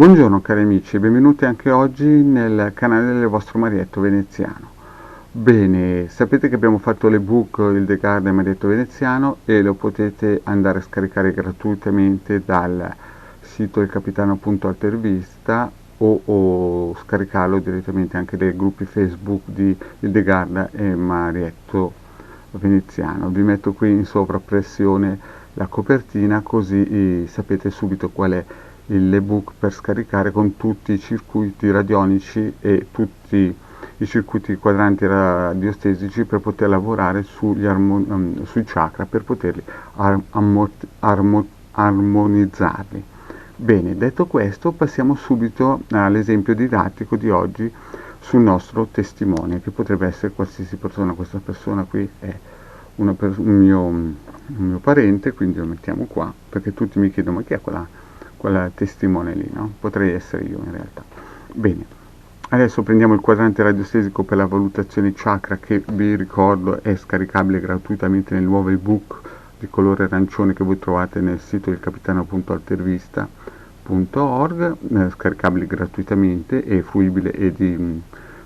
Buongiorno cari amici, benvenuti anche oggi nel canale del vostro Marietto Veneziano. Bene, sapete che abbiamo fatto l'ebook Il The Garden Marietto Veneziano e lo potete andare a scaricare gratuitamente dal sito ilcapitano.intervista o scaricarlo direttamente anche dai gruppi Facebook di Il The Garden e Marietto Veneziano. Vi metto qui in sovraimpressione la copertina così sapete subito qual è l'ebook per scaricare con tutti i circuiti radionici e tutti i circuiti quadranti radiostesici per poter lavorare sui chakra, per poterli armonizzarli. Bene, detto questo, passiamo subito all'esempio didattico di oggi sul nostro testimone, che potrebbe essere qualsiasi persona. Questa persona qui è un mio parente, quindi lo mettiamo qua, perché tutti mi chiedono ma chi è quella testimone lì, no? Potrei essere io in realtà. Bene, adesso prendiamo il quadrante radiostesico per la valutazione chakra, che vi ricordo è scaricabile gratuitamente nel nuovo ebook di colore arancione che voi trovate nel sito del capitano.altervista.org, scaricabile gratuitamente e fruibile e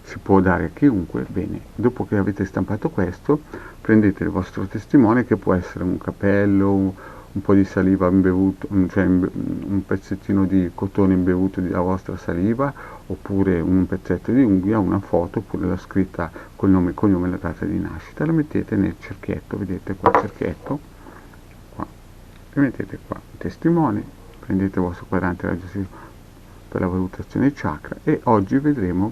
si può dare a chiunque. Bene, dopo che avete stampato questo, prendete il vostro testimone, che può essere un capello, un po' di saliva imbevuto, cioè un pezzettino di cotone imbevuto della vostra saliva, oppure un pezzetto di unghia, una foto, oppure la scritta col nome e cognome e la data di nascita. La mettete nel cerchietto, vedete qua il cerchietto, qua, e mettete qua il testimone, prendete il vostro quadrante radiostesico per la valutazione chakra e oggi vedremo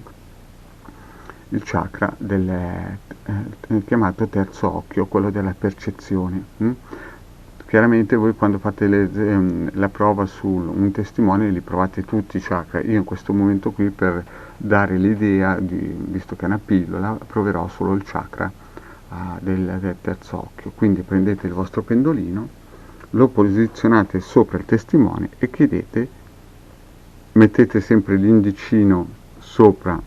il chakra chiamato terzo occhio, quello della percezione. Chiaramente voi quando fate la prova su un testimone li provate tutti i chakra. Io in questo momento qui, per dare l'idea, visto che è una pillola, proverò solo il chakra del terzo occhio. Quindi prendete il vostro pendolino, lo posizionate sopra il testimone e chiedete, mettete sempre l'indicino sopra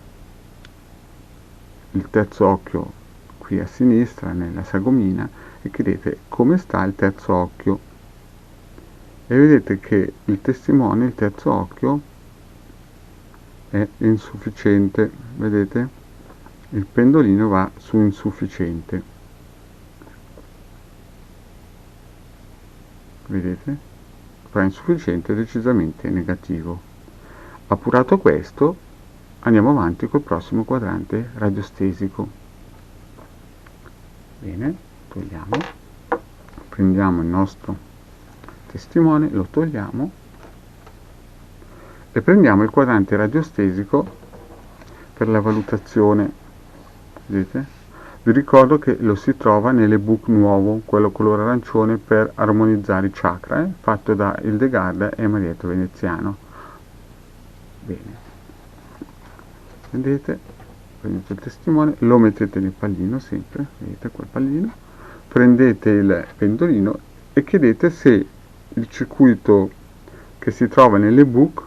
il terzo occhio qui a sinistra nella sagomina e chiedete come sta il terzo occhio e vedete che il testimone, il terzo occhio, è insufficiente. Vedete? Il pendolino va su insufficiente. Vedete? Fa insufficiente, decisamente negativo. Appurato questo, andiamo avanti col prossimo quadrante radiostesico. Bene, togliamo, prendiamo il nostro testimone, lo togliamo e prendiamo il quadrante radiostesico per la valutazione. Vedete? Vi ricordo che lo si trova nell'ebook nuovo, quello colore arancione per armonizzare i chakra, fatto da Hildegard e Marietto Veneziano. Bene, vedete? Prendete il testimone, lo mettete nel pallino sempre, vedete quel pallino, prendete il pendolino e chiedete se il circuito che si trova nell'ebook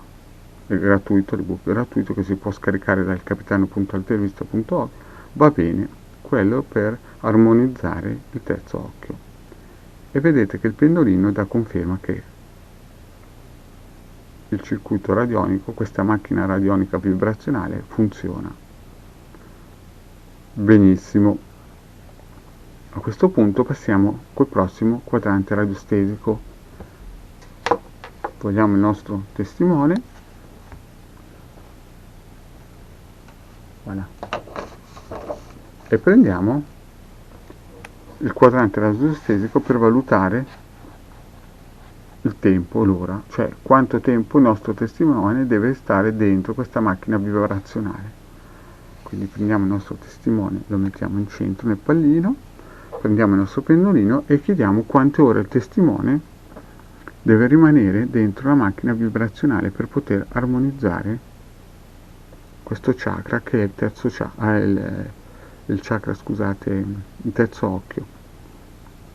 è gratuito, l'ebook gratuito che si può scaricare dal capitano.altervista.org, va bene, quello per armonizzare il terzo occhio. E vedete che il pendolino dà conferma che il circuito radionico, questa macchina radionica vibrazionale, funziona benissimo. A questo punto passiamo col prossimo quadrante radiostesico. Togliamo il nostro testimone, voilà, e prendiamo il quadrante radiostesico per valutare il tempo, l'ora, cioè quanto tempo il nostro testimone deve stare dentro questa macchina vibrazionale. Quindi prendiamo il nostro testimone, lo mettiamo in centro nel pallino, prendiamo il nostro pendolino e chiediamo quante ore il testimone deve rimanere dentro la macchina vibrazionale per poter armonizzare questo chakra, che è il terzo chakra, il chakra, scusate, il terzo occhio,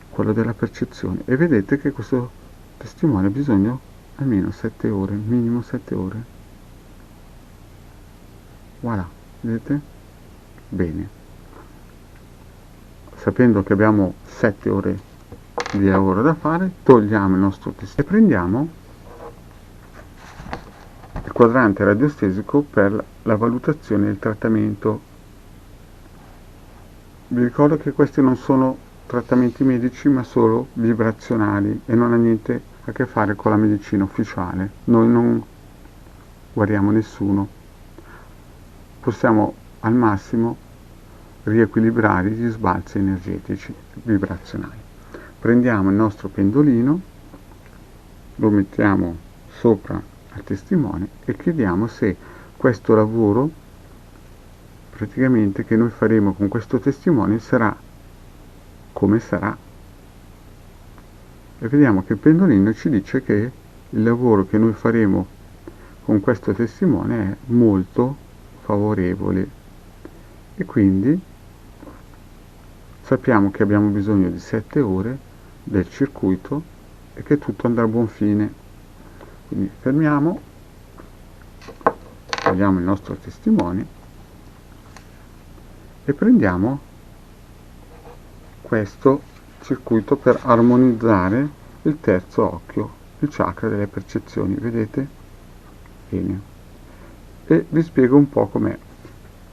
quello della percezione. E vedete che questo testimone ha bisogno almeno 7 ore, minimo 7 ore. Voilà, vedete? Bene. Sapendo che abbiamo 7 ore di lavoro da fare, togliamo il nostro testimone e prendiamo quadrante radiostesico per la valutazione e il trattamento. Vi ricordo che questi non sono trattamenti medici ma solo vibrazionali e non ha niente a che fare con la medicina ufficiale. Noi non guariamo nessuno, possiamo al massimo riequilibrare gli sbalzi energetici vibrazionali. Prendiamo il nostro pendolino, lo mettiamo sopra al testimone e chiediamo se questo lavoro praticamente che noi faremo con questo testimone sarà come sarà. E vediamo che il pendolino ci dice che il lavoro che noi faremo con questo testimone è molto favorevole e quindi sappiamo che abbiamo bisogno di 7 ore del circuito e che tutto andrà a buon fine. Quindi fermiamo, togliamo il nostro testimone e prendiamo questo circuito per armonizzare il terzo occhio, il chakra delle percezioni, vedete? Bene. E vi spiego un po' com'è.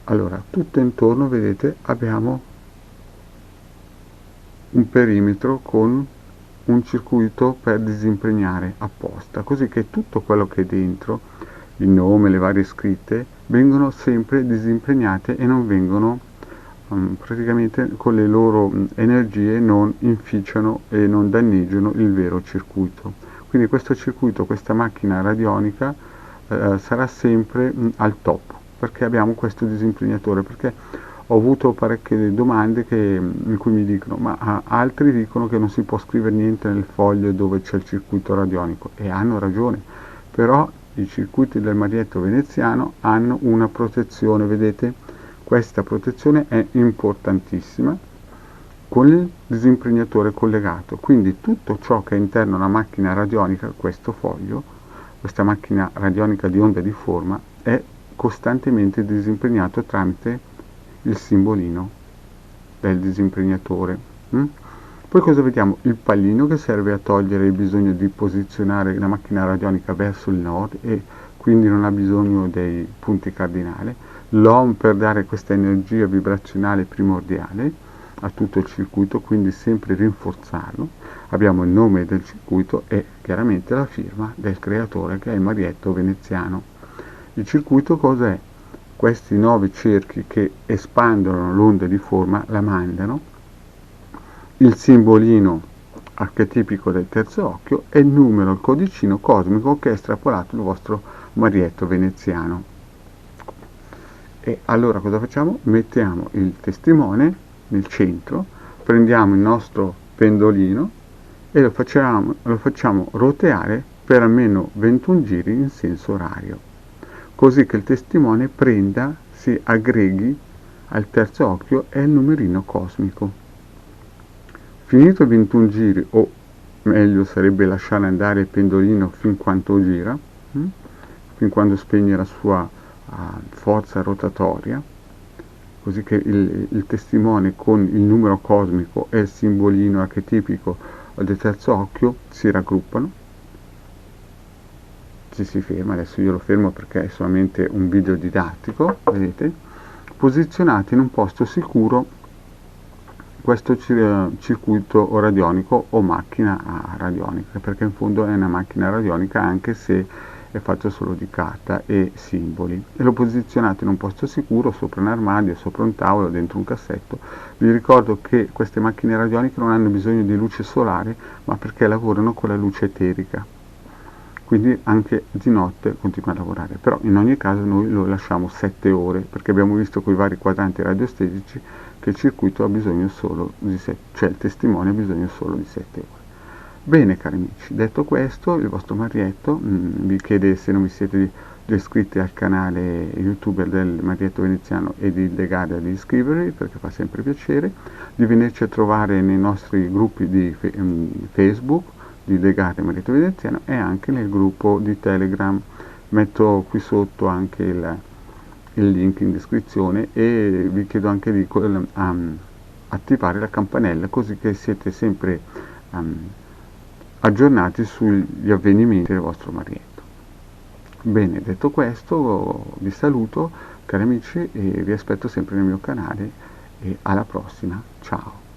Allora, tutto intorno, vedete, abbiamo un perimetro con un circuito per disimpregnare apposta, così che tutto quello che è dentro, il nome, le varie scritte, vengono sempre disimpregnate e non vengono praticamente con le loro energie non inficiano e non danneggiano il vero circuito. Quindi questo circuito, questa macchina radionica sarà sempre al top, perché abbiamo questo disimpregnatore, perché ho avuto parecchie domande in cui mi dicono, ma altri dicono che non si può scrivere niente nel foglio dove c'è il circuito radionico, e hanno ragione, però i circuiti del Marietto veneziano hanno una protezione, vedete? Questa protezione è importantissima con il disimpregnatore collegato, quindi tutto ciò che è interno alla macchina radionica, questo foglio, questa macchina radionica di onda di forma, è costantemente disimpregnato tramite il simbolino del disimpregnatore. Poi cosa vediamo? Il pallino che serve a togliere il bisogno di posizionare la macchina radionica verso il nord e quindi non ha bisogno dei punti cardinali. L'OM per dare questa energia vibrazionale primordiale a tutto il circuito, quindi sempre rinforzarlo. Abbiamo il nome del circuito e chiaramente la firma del creatore, che è il Marietto veneziano. Il circuito cos'è? Questi 9 cerchi che espandono l'onda di forma la mandano, il simbolino archetipico del terzo occhio e il numero, il codicino cosmico che è estrapolato dal vostro Marietto veneziano. E allora cosa facciamo? Mettiamo il testimone nel centro, prendiamo il nostro pendolino e lo facciamo roteare per almeno 21 giri in senso orario, così che il testimone si aggreghi al terzo occhio e al numerino cosmico. Finito 21 giri, o meglio sarebbe lasciare andare il pendolino fin quanto gira, fin quando spegne la sua forza rotatoria, così che il testimone con il numero cosmico e il simbolino archetipico del terzo occhio si raggruppano. Si ferma, adesso io lo fermo perché è solamente un video didattico, vedete, posizionate in un posto sicuro questo circuito radionico o macchina radionica, perché in fondo è una macchina radionica anche se è fatto solo di carta e simboli, e lo posizionate in un posto sicuro, sopra un armadio, sopra un tavolo, dentro un cassetto. Vi ricordo che queste macchine radioniche non hanno bisogno di luce solare, ma perché lavorano con la luce eterica, quindi anche di notte continua a lavorare, però in ogni caso noi lo lasciamo 7 ore, perché abbiamo visto con i vari quadranti radiostesici che il circuito ha bisogno solo di 7, cioè il testimone ha bisogno solo di 7 ore. Bene cari amici, detto questo, il vostro Marietto vi chiede, se non vi siete già iscritti al canale YouTube del Marietto veneziano e di legare ad iscrivervi, perché fa sempre piacere, di venirci a trovare nei nostri gruppi di Facebook, di legare Marietto veneziano, e anche nel gruppo di Telegram. Metto qui sotto anche il link in descrizione e vi chiedo anche di attivare la campanella, così che siete sempre aggiornati sugli avvenimenti del vostro Marietto. Bene, detto questo, vi saluto cari amici e vi aspetto sempre nel mio canale e alla prossima, ciao!